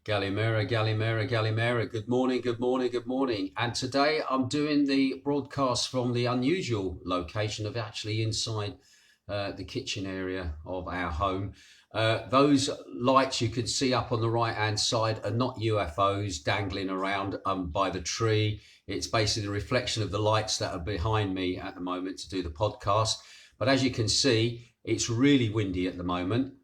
Galimera, Galimera, Galimera. Good morning, good morning, good morning. And today I'm doing the broadcast from the unusual location of actually inside the kitchen area of our home. Those lights you can see up on the right hand side are not UFOs dangling around by the tree. It's basically a reflection of the lights that are behind me at the moment to do the podcast. But as you can see, it's really windy at the moment.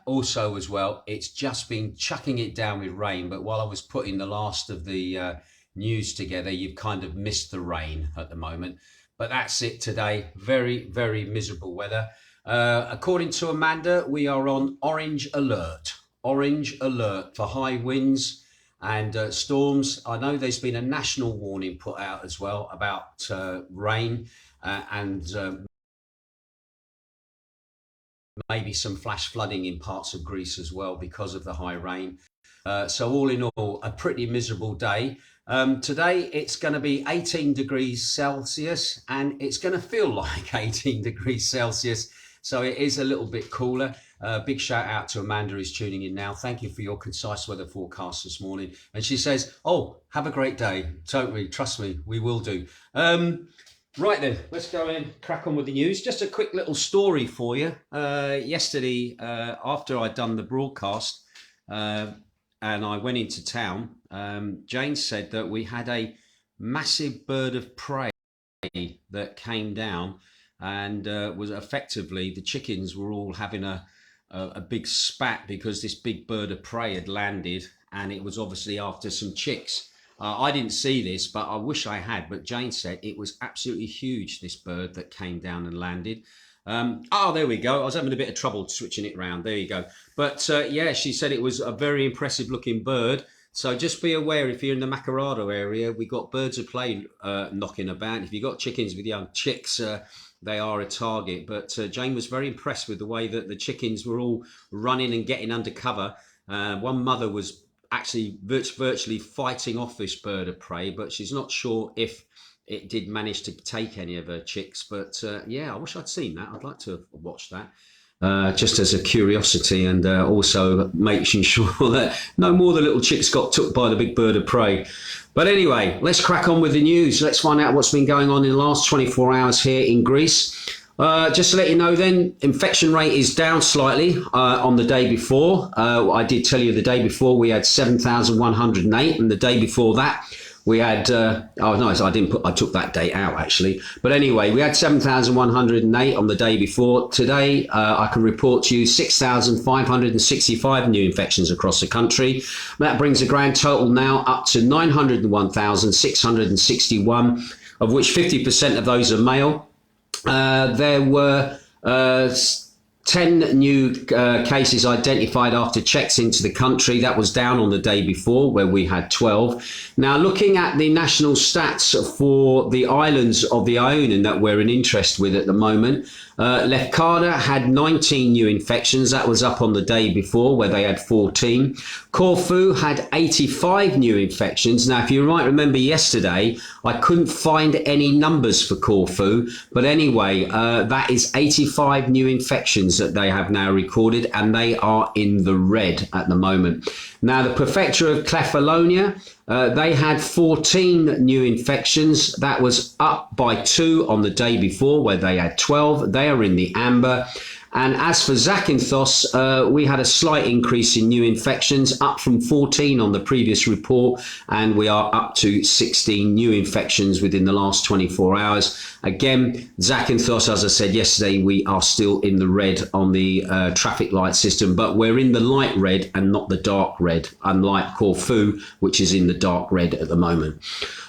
Also as well, it's just been chucking it down with rain. But while I was putting the last of the news together, you've kind of missed the rain at the moment. But that's it today. Very, very miserable weather. According to Amanda, we are on orange alert. Orange alert for high winds and storms. I know there's been a national warning put out as well about rain and maybe some flash flooding in parts of Greece as well because of the high rain. So all in all, a pretty miserable day. Today it's going to be 18 degrees Celsius and it's going to feel like 18 degrees Celsius. So it is a little bit cooler. Big shout out to Amanda who's tuning in now. Thank you for your concise weather forecast this morning. And she says, oh, have a great day. Totally, trust me, we will do. Right then, let's go in, crack on with the news. Just a quick little story for you. Yesterday, after I'd done the broadcast and I went into town, Jane said that we had a massive bird of prey that came down and was effectively, the chickens were all having a big spat because this big bird of prey had landed and it was obviously after some chicks. I didn't see this, but I wish I had. But Jane said it was absolutely huge, this bird that came down and landed. Oh, there we go. I was having a bit of trouble switching it around. There you go. But yeah, she said it was a very impressive looking bird. So just be aware if you're in the Macardo area, we got birds of prey knocking about. If you've got chickens with young chicks, they are a target. But Jane was very impressed with the way that the chickens were all running and getting under cover. One mother was actually virtually fighting off this bird of prey, but she's not sure if it did manage to take any of her chicks. But yeah, I wish I'd seen that. I'd like to have watched that just as a curiosity, and also making sure that no more of the little chicks got took by the big bird of prey. But anyway, let's crack on with the news. Let's find out what's been going on in the last 24 hours here in Greece. Just to let you know then, infection rate is down slightly on the day before. I did tell you the day before we had 7,108, and the day before that we had, oh no, I took that date out actually. But anyway, we had 7,108 on the day before. Today, I can report to you 6,565 new infections across the country. That brings the grand total now up to 901,661, of which 50% of those are male. There were 10 new cases identified after checks into the country. That was down on the day before where we had 12. Now, looking at the national stats for the islands of the Ionian that we're in interest with at the moment, Lefkada had 19 new infections. That was up on the day before where they had 14. Corfu had 85 new infections. Now, if you might remember yesterday, I couldn't find any numbers for Corfu. But anyway, that is 85 new infections that they have now recorded, and they are in the red at the moment. Now, the prefecture of Kefalonia, they had 14 new infections. That was up by 2 on the day before where they had 12. They are in the amber. And as for Zakynthos, we had a slight increase in new infections, up from 14 on the previous report, and we are up to 16 new infections within the last 24 hours. Again, Zakynthos, as I said yesterday, we are still in the red on the traffic light system, but we're in the light red and not the dark red, unlike Corfu, which is in the dark red at the moment.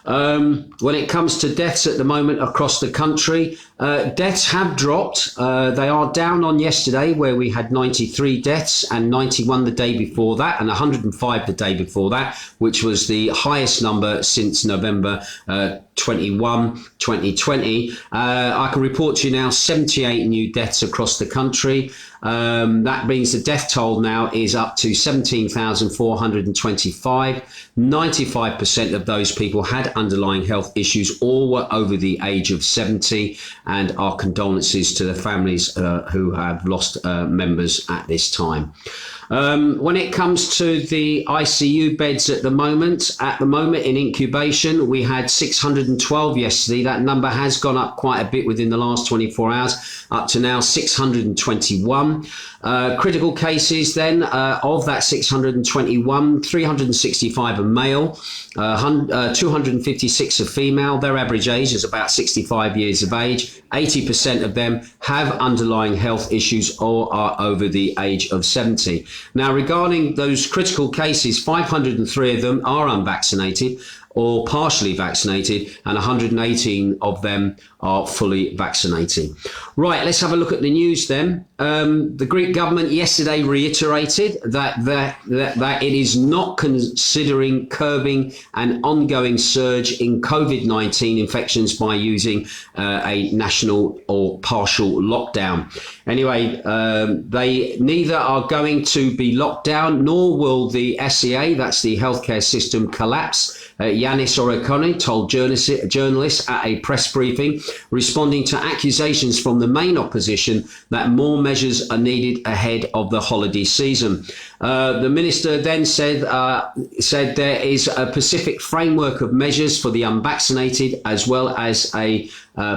When it comes to deaths at the moment across the country, deaths have dropped. They are down on yesterday where we had 93 deaths and 91 the day before that and 105 the day before that, which was the highest number since November 21, 2020. I can report to you now 78 new deaths across the country. That means the death toll now is up to 17,425. 95% of those people had underlying health issues or were over the age of 70, and our condolences to the families who have lost members at this time. When it comes to the ICU beds at the moment in incubation, we had 612 yesterday. That number has gone up quite a bit within the last 24 hours, up to now 621. Critical cases then, of that 621, 365 are male, 256 are female. Their average age is about 65 years of age. 80% of them have underlying health issues or are over the age of 70. Now, regarding those critical cases, 503 of them are unvaccinated or partially vaccinated, and 118 of them are fully vaccinated. Right, let's have a look at the news then. The Greek government yesterday reiterated that it is not considering curbing an ongoing surge in COVID-19 infections by using a national or partial lockdown. Anyway, they neither are going to be locked down, nor will the SEA, that's the healthcare system, collapse. Yanis Orikone told journalists at a press briefing, responding to accusations from the main opposition that more measures are needed ahead of the holiday season. The minister then said there is a specific framework of measures for the unvaccinated, as well as a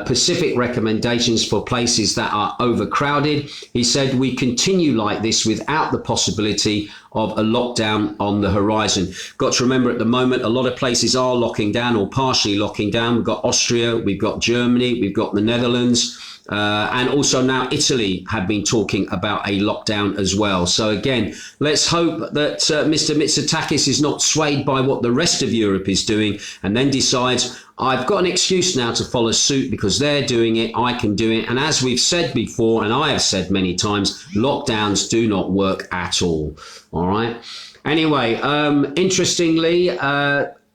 specific recommendations for places that are overcrowded. He said, we continue like this without the possibility of a lockdown on the horizon. Got to remember, at the moment, a lot of places are locking down or partially locking down. We've got Austria, we've got Germany, we've got the Netherlands, and also now Italy have been talking about a lockdown as well. So again, let's hope that Mr. Mitsotakis is not swayed by what the rest of Europe is doing and then decides, I've got an excuse now to follow suit because they're doing it, I can do it. And as we've said before, and I have said many times, lockdowns do not work at all. All right. Anyway, interestingly,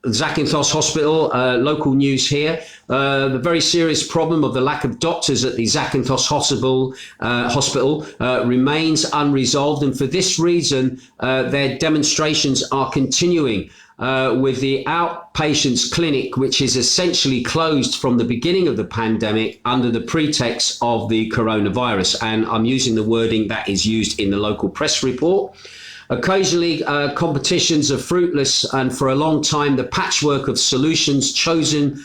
Zakynthos Hospital, local news here, the very serious problem of the lack of doctors at the Zakynthos Hospital remains unresolved. And for this reason, their demonstrations are continuing. With the outpatients clinic, which is essentially closed from the beginning of the pandemic under the pretext of the coronavirus. And I'm using the wording that is used in the local press report. Occasionally, competitions are fruitless, and for a long time, the patchwork of solutions chosen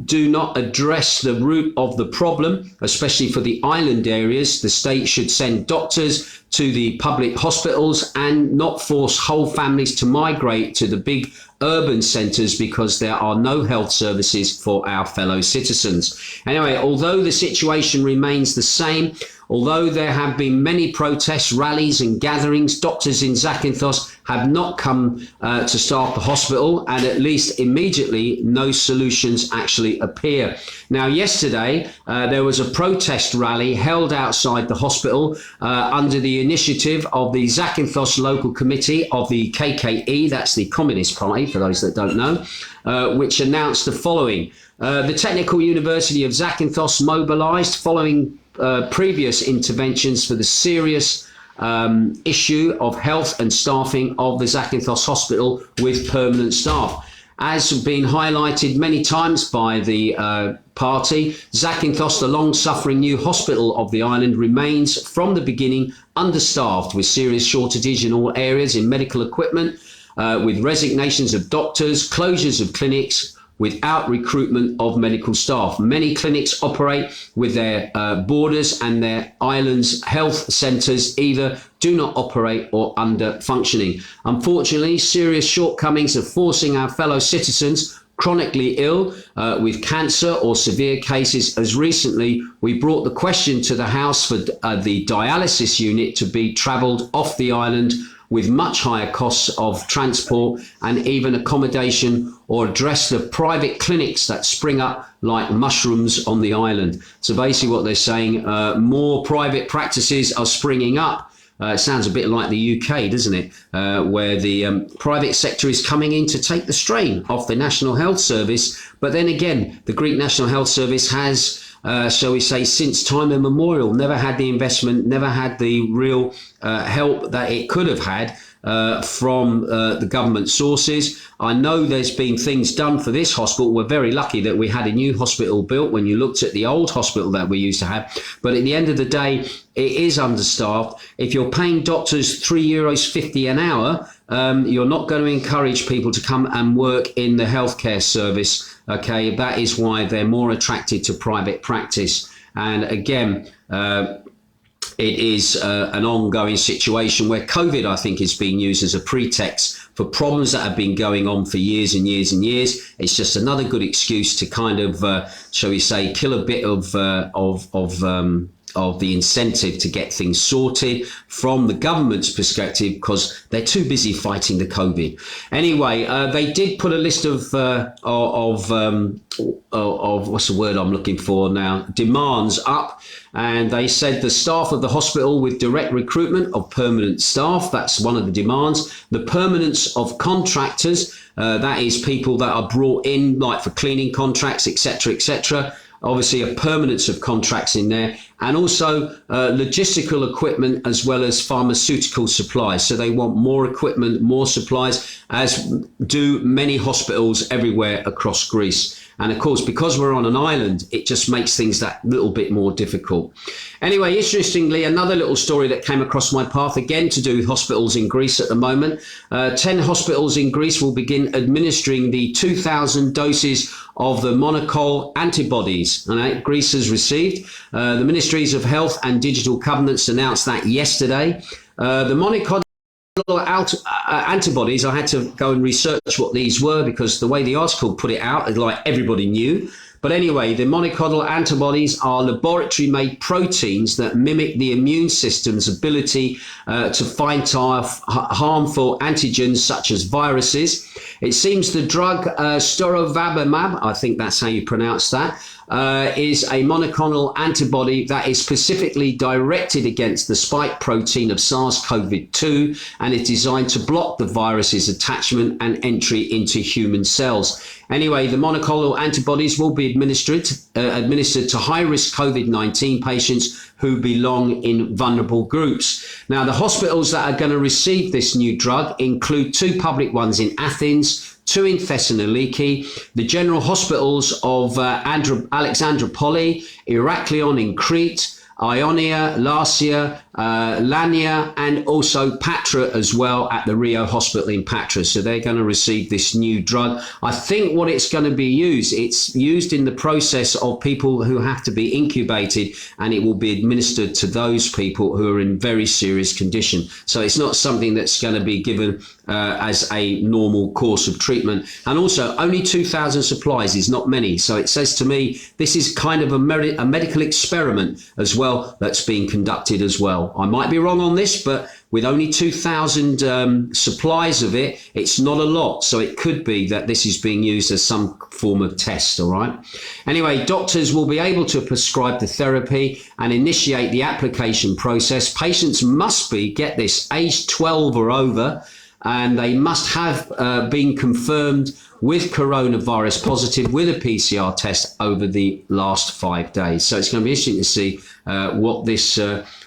do not address the root of the problem, especially for the island areas. The state should send doctors to the public hospitals and not force whole families to migrate to the big urban centres because there are no health services for our fellow citizens. Anyway, although the situation remains the same, although there have been many protests, rallies and gatherings, doctors in Zakynthos have not come to staff the hospital, and at least immediately no solutions actually appear. Now, yesterday there was a protest rally held outside the hospital under the initiative of the Zakynthos local committee of the KKE, that's the Communist Party for those that don't know, which announced the following. The Technical University of Zakynthos mobilised following previous interventions for the serious issue of health and staffing of the Zakynthos Hospital with permanent staff. As has been highlighted many times by the party, Zakynthos, the long-suffering new hospital of the island, remains from the beginning understaffed with serious shortages in all areas in medical equipment, with resignations of doctors, closures of clinics, without recruitment of medical staff. Many clinics operate with their borders, and their islands' health centres either do not operate or under functioning. Unfortunately, serious shortcomings are forcing our fellow citizens chronically ill with cancer or severe cases. As recently, we brought the question to the House for the dialysis unit to be travelled off the island with much higher costs of transport and even accommodation, or address the private clinics that spring up like mushrooms on the island. So basically what they're saying, more private practices are springing up. It sounds a bit like the UK, doesn't it? Where the private sector is coming in to take the strain off the National Health Service. But then again, the Greek National Health Service has shall we say, since time immemorial. Never had the investment, never had the real help that it could have had from the government sources. I know there's been things done for this hospital. We're very lucky that we had a new hospital built when you looked at the old hospital that we used to have. But at the end of the day, it is understaffed. If you're paying doctors €3.50 an hour, you're not going to encourage people to come and work in the healthcare service. Okay, that is why they're more attracted to private practice. And again, it is an ongoing situation where COVID, I think, is being used as a pretext for problems that have been going on for years and years and years. It's just another good excuse to kind of, shall we say, kill a bit of the incentive to get things sorted from the government's perspective, because they're too busy fighting the COVID. Anyway, they did put a list of what's the word I'm looking for now, demands up. And they said the staff of the hospital with direct recruitment of permanent staff, that's one of the demands. The permanence of contractors, that is people that are brought in like for cleaning contracts, etc., etc. Obviously a permanence of contracts in there, and also logistical equipment as well as pharmaceutical supplies. So they want more equipment, more supplies, as do many hospitals everywhere across Greece. And of course, because we're on an island, it just makes things that little bit more difficult. Anyway, interestingly, another little story that came across my path, again to do with hospitals in Greece at the moment. 10 hospitals in Greece will begin administering the 2,000 doses of the monoclonal antibodies Greece has received. The Ministries of Health and Digital Governance announced that yesterday. The monoclonal antibodies, I had to go and research what these were, because the way the article put it out, like everybody knew. But anyway, the monoclonal antibodies are laboratory-made proteins that mimic the immune system's ability to fight harmful antigens such as viruses. It seems the drug storovabamab, I think that's how you pronounce that, is a monoclonal antibody that is specifically directed against the spike protein of SARS-CoV-2 and is designed to block the virus's attachment and entry into human cells. Anyway, the monoclonal antibodies will be administered to high-risk COVID-19 patients who belong in vulnerable groups. Now, the hospitals that are going to receive this new drug include 2 public ones in Athens, 2 in Thessaloniki, the general hospitals of Alexandropoli, Heraklion in Crete, Ionia, Larsia, Lania, and also Patra as well at the Rio Hospital in Patra. So they're going to receive this new drug. I think what it's going to be it's used in the process of people who have to be incubated, and it will be administered to those people who are in very serious condition. So it's not something that's going to be given as a normal course of treatment. And also only 2,000 supplies is not many. So it says to me, this is kind of a medical experiment as well that's being conducted as well. I might be wrong on this, but with only 2,000 supplies of it, it's not a lot. So it could be that this is being used as some form of test, all right? Anyway, doctors will be able to prescribe the therapy and initiate the application process. Patients must be, get this, aged 12 or over, and they must have been confirmed with coronavirus positive with a PCR test over the last 5 days. So it's going to be interesting to see what this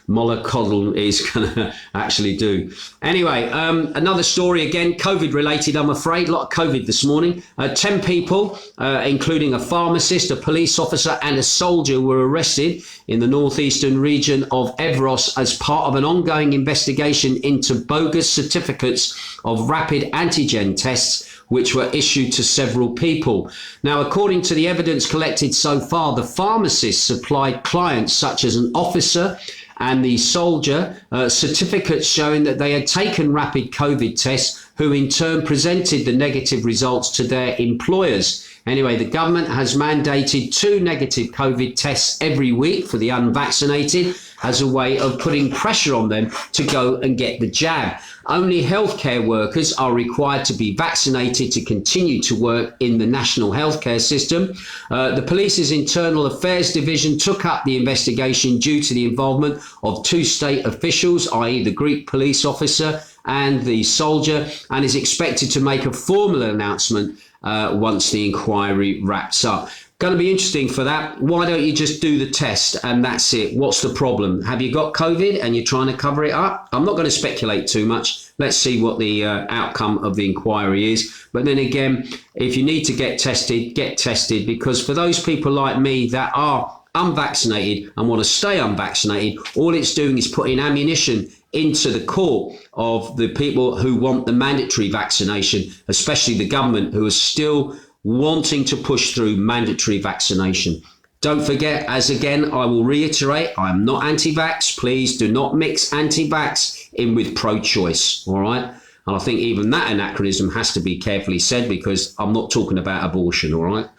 monoclonal is going to actually do. Anyway, another story, again, COVID related, I'm afraid. A lot of COVID this morning. 10 people, including a pharmacist, a police officer and a soldier, were arrested in the northeastern region of Evros as part of an ongoing investigation into bogus certificates of rapid antigen tests which were issued to several people. Now, according to the evidence collected so far, the pharmacist supplied clients such as an officer and the soldier certificates showing that they had taken rapid COVID tests, who in turn presented the negative results to their employers. Anyway, the government has mandated 2 negative COVID tests every week for the unvaccinated as a way of putting pressure on them to go and get the jab. Only healthcare workers are required to be vaccinated to continue to work in the national healthcare system. The police's internal affairs division took up the investigation due to the involvement of 2 state officials, i.e. the Greek police officer and the soldier, and is expected to make a formal announcement once the inquiry wraps up. Going to be interesting for that. Why don't you just do the test and that's it? What's the problem? Have you got COVID and you're trying to cover it up? I'm not going to speculate too much. Let's see what the outcome of the inquiry is. But then again, if you need to get tested, because for those people like me that are unvaccinated and want to stay unvaccinated, all it's doing is putting ammunition into the court of the people who want the mandatory vaccination, especially the government, who are still wanting to push through mandatory vaccination. Don't forget, as again, I will reiterate, I'm not anti-vax. Please do not mix anti-vax in with pro-choice, all right? And I think even that anachronism has to be carefully said, because I'm not talking about abortion, all right?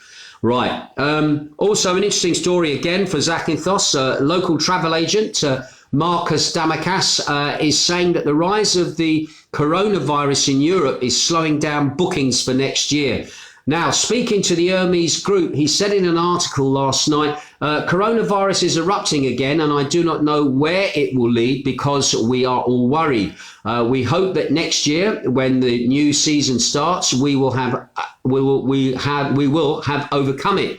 Right. Also, an interesting story again for Zakynthos. Local travel agent Marcus Damakas is saying that the rise of the coronavirus in Europe is slowing down bookings for next year. Now, speaking to the Hermes Group, he said in an article last night, coronavirus is erupting again, and I do not know where it will lead because we are all worried. We hope that next year, when the new season starts, we will have overcome it.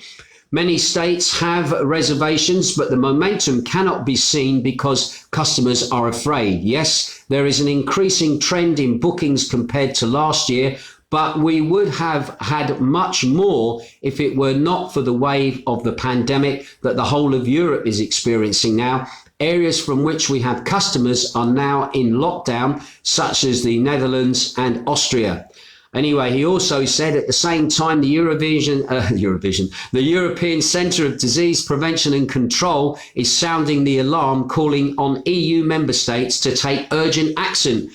Many states have reservations, but the momentum cannot be seen because customers are afraid. Yes, there is an increasing trend in bookings compared to last year, but we would have had much more if it were not for the wave of the pandemic that the whole of Europe is experiencing now. Areas from which we have customers are now in lockdown, such as the Netherlands and Austria. Anyway, he also said at the same time the the European Centre of Disease Prevention and Control is sounding the alarm, calling on EU member states to take urgent action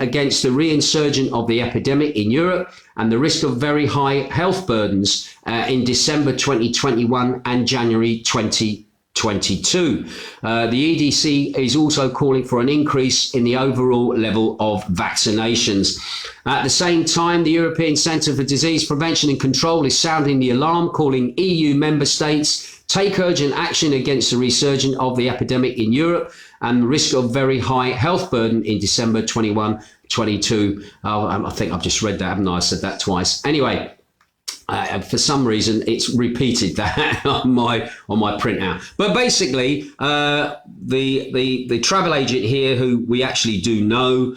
against the reinsurgence of the epidemic in Europe and the risk of very high health burdens in December 2021 and January 2022. The EDC is also calling for an increase in the overall level of vaccinations. At the same time, the European Centre for Disease Prevention and Control is sounding the alarm, calling EU member states take urgent action against the resurgence of the epidemic in Europe and the risk of very high health burden in December 21-22. I think I've just read that, haven't I? I said that twice. Anyway, for some reason, it's repeated that on my printout. But basically, the travel agent here, who we actually do know,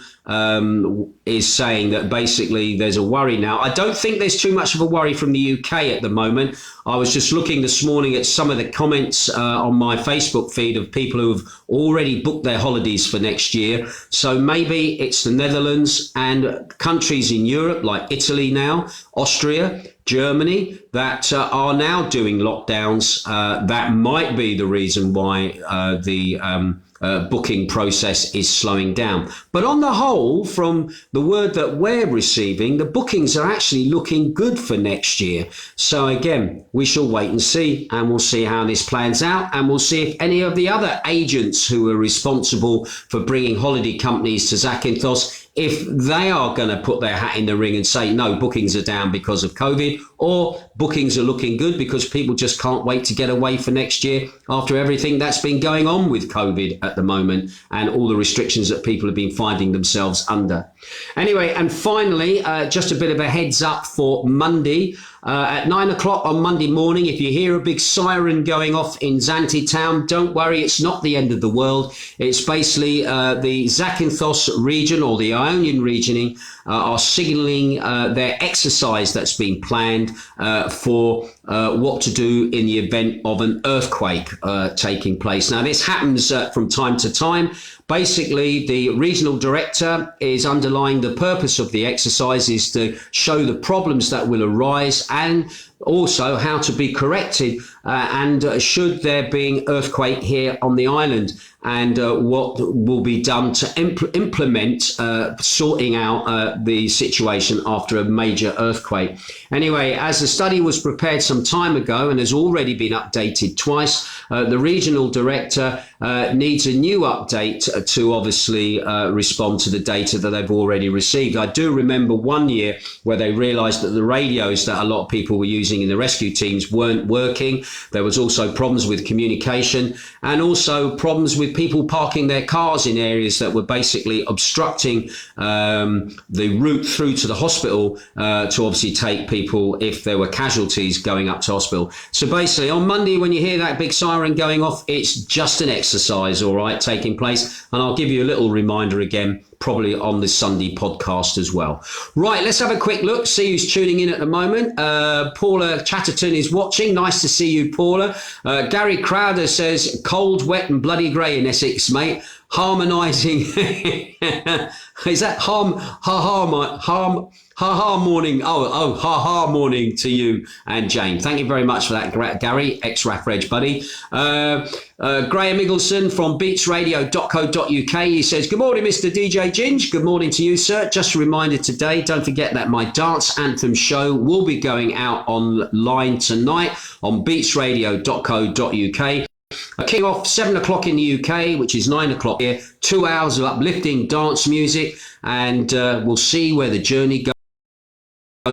is saying that basically there's a worry now. I don't think there's too much of a worry from the UK at the moment. I was just looking this morning at some of the comments on my Facebook feed of people who have already booked their holidays for next year. So maybe it's the Netherlands and countries in Europe like Italy now, Austria, Germany, that are now doing lockdowns. That might be the reason why the booking process is slowing down. But on the whole, from the word that we're receiving, the bookings are actually looking good for next year. So again, we shall wait and see, and we'll see how this plans out, and we'll see if any of the other agents who are responsible for bringing holiday companies to Zakynthos, if they are going to put their hat in the ring and say, no, bookings are down because of COVID, or bookings are looking good because people just can't wait to get away for next year after everything that's been going on with COVID at the moment and all the restrictions that people have been finding themselves under. Anyway, and finally, just a bit of a heads up for Monday. At 9 o'clock on Monday morning, if you hear a big siren going off in Zante town, don't worry, it's not the end of the world. It's basically the Zakynthos region, or the Ionian region, are signalling their exercise that's been planned for what to do in the event of an earthquake taking place. Now, this happens from time to time. Basically, the regional director is underlying the purpose of the exercise is to show the problems that will arise and also how to be corrected and should there be an earthquake here on the island, and what will be done to implement sorting out the situation after a major earthquake. Anyway, as the study was prepared some time ago and has already been updated twice, the regional director needs a new update to obviously respond to the data that they've already received. I do remember one year where they realised that the radios that a lot of people were using using in the rescue teams weren't working. There was also problems with communication, and also problems with people parking their cars in areas that were basically obstructing the route through to the hospital to obviously take people if there were casualties going up to hospital. So basically on Monday, when you hear that big siren going off, it's just an exercise, all right, taking place. And I'll give you a little reminder again, probably on the Sunday podcast as well. Right, let's have a quick look, see who's tuning in at the moment. Paula Chatterton is watching. Nice to see you, Paula. Gary Crowder says, cold, wet and bloody grey in Essex, mate. Harmonising. Is that ha-ha morning? Oh, ha-ha morning to you and Jane. Thank you very much for that, Gary, ex-RAF Reg buddy. Graham Eagleson from beatsradio.co.uk. He says, good morning, Mr. DJ Ginge. Good morning to you, sir. Just a reminder today, don't forget that my dance anthem show will be going out online tonight on beatsradio.co.uk. Kick off 7 o'clock in the UK, which is 9 o'clock here. 2 hours of uplifting dance music, and we'll see where the journey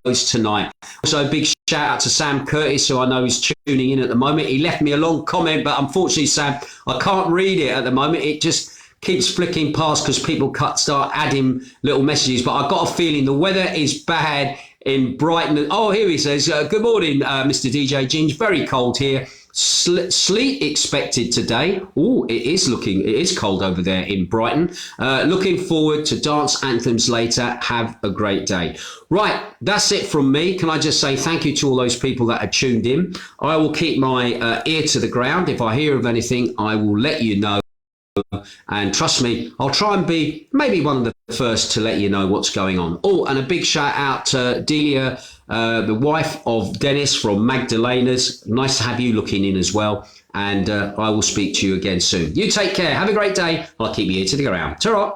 goes tonight. Also, a big shout out to Sam Curtis, who I know is tuning in at the moment. He left me a long comment, but unfortunately, Sam, I can't read it at the moment. It just keeps flicking past because people start adding little messages. But I've got a feeling the weather is bad in Brighton. Oh, here he says, good morning, Mr. DJ Ginge. Very cold here. Sleet expected today. Oh, it is cold over there in Brighton. Looking forward to dance anthems later. Have a great day. Right, that's it from me. Can I just say thank you to all those people that are tuned in. I will keep my ear to the ground. If I hear of anything, I will let you know. And trust me, I'll try and be maybe one of the first to let you know what's going on. Oh, and a big shout out to Delia, the wife of Dennis from Magdalena's. Nice to have you looking in as well. And I will speak to you again soon. You take care. Have a great day. I'll keep you here to the ground. Ta-ra.